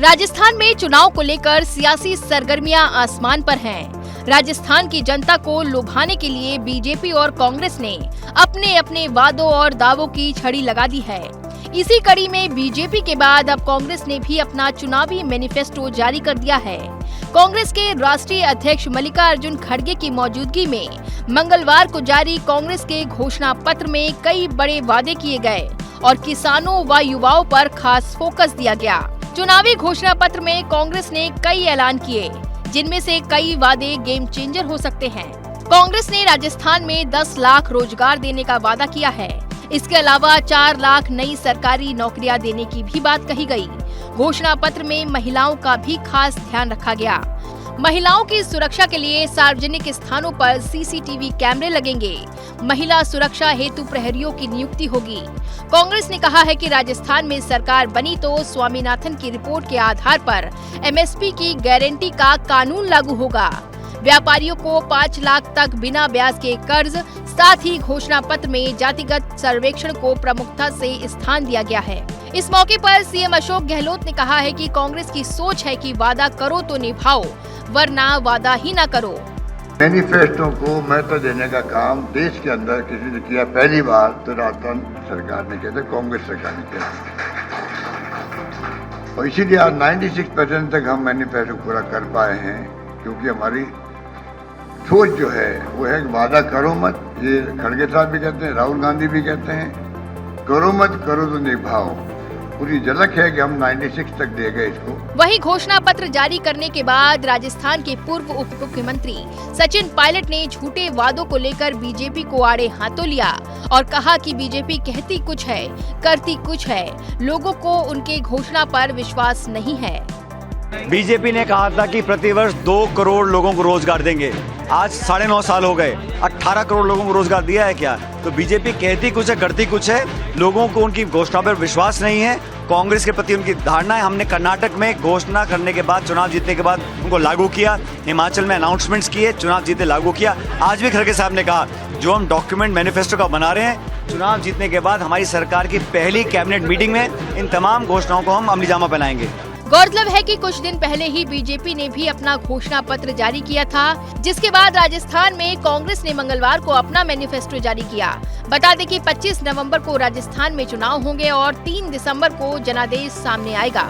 राजस्थान में चुनाव को लेकर सियासी सरगर्मियां आसमान पर हैं। राजस्थान की जनता को लुभाने के लिए बीजेपी और कांग्रेस ने अपने अपने वादों और दावों की छड़ी लगा दी है। इसी कड़ी में बीजेपी के बाद अब कांग्रेस ने भी अपना चुनावी मैनिफेस्टो जारी कर दिया है। कांग्रेस के राष्ट्रीय अध्यक्ष मल्लिकार्जुन खड़गे की मौजूदगी में मंगलवार को जारी कांग्रेस के घोषणा पत्र में कई बड़े वादे किए गए और किसानों व युवाओं पर खास फोकस दिया गया। चुनावी घोषणा पत्र में कांग्रेस ने कई ऐलान किए, जिनमें से कई वादे गेम चेंजर हो सकते हैं। कांग्रेस ने राजस्थान में 10 लाख रोजगार देने का वादा किया है। इसके अलावा 4 लाख नई सरकारी नौकरियां देने की भी बात कही गई। घोषणा पत्र में महिलाओं का भी खास ध्यान रखा गया। महिलाओं की सुरक्षा के लिए सार्वजनिक स्थानों पर सीसीटीवी कैमरे लगेंगे। महिला सुरक्षा हेतु प्रहरियों की नियुक्ति होगी। कांग्रेस ने कहा है कि राजस्थान में सरकार बनी तो स्वामीनाथन की रिपोर्ट के आधार पर एमएसपी की गारंटी का कानून लागू होगा। व्यापारियों को 5 लाख तक बिना ब्याज के कर्ज, साथ ही घोषणा पत्र में जातिगत सर्वेक्षण को प्रमुखता से स्थान दिया गया है। इस मौके पर सीएम अशोक गहलोत ने कहा है कि कांग्रेस की सोच है कि वादा करो तो निभाओ, वरना वादा ही ना करो। मैनिफेस्टो को महत्व देने का काम देश के अंदर किसी ने किया पहली बार तो राजस्थान सरकार ने किया था, कांग्रेस सरकार ने किया। और इसीलिए आज 96% तक हम मैनिफेस्टो पूरा कर पाए हैं, क्योंकि हमारी सोच जो है वो है वादा करो मत। ये खड़गे साहब भी कहते हैं, राहुल गांधी भी कहते हैं, करो मत, करो तो निभाओ। पूरी झलक है कि हम 96 तक दे गए इसको। वहीं घोषणा पत्र जारी करने के बाद राजस्थान के पूर्व उप मुख्यमंत्री सचिन पायलट ने झूठे वादों को लेकर बीजेपी को आड़े हाथों लिया और कहा कि बीजेपी कहती कुछ है, करती कुछ है। लोगों को उनके घोषणा पर विश्वास नहीं है। बीजेपी ने कहा था कि प्रतिवर्ष 2 करोड़ लोगों को रोजगार देंगे। आज 9.5 साल हो गए, 18 करोड़ लोगों को रोजगार दिया है क्या? तो बीजेपी कहती कुछ है, करती कुछ है। लोगों को उनकी घोषणा पर विश्वास नहीं है। कांग्रेस के प्रति उनकी धारणा है। हमने कर्नाटक में घोषणा करने के बाद, चुनाव जीतने के बाद उनको लागू किया। हिमाचल में अनाउंसमेंट्स किए, चुनाव जीते लागू किया। आज भी खड़गे साहब ने कहा जो हम डॉक्यूमेंट मैनिफेस्टो का बना रहे हैं, चुनाव जीतने के बाद हमारी सरकार की पहली कैबिनेट मीटिंग में इन तमाम घोषणाओं को हम अमली जामा पहनाएंगे। गौरतलब है कि कुछ दिन पहले ही बीजेपी ने भी अपना घोषणा पत्र जारी किया था, जिसके बाद राजस्थान में कांग्रेस ने मंगलवार को अपना मैनिफेस्टो जारी किया। बता दें कि 25 नवंबर को राजस्थान में चुनाव होंगे और 3 दिसंबर को जनादेश सामने आएगा।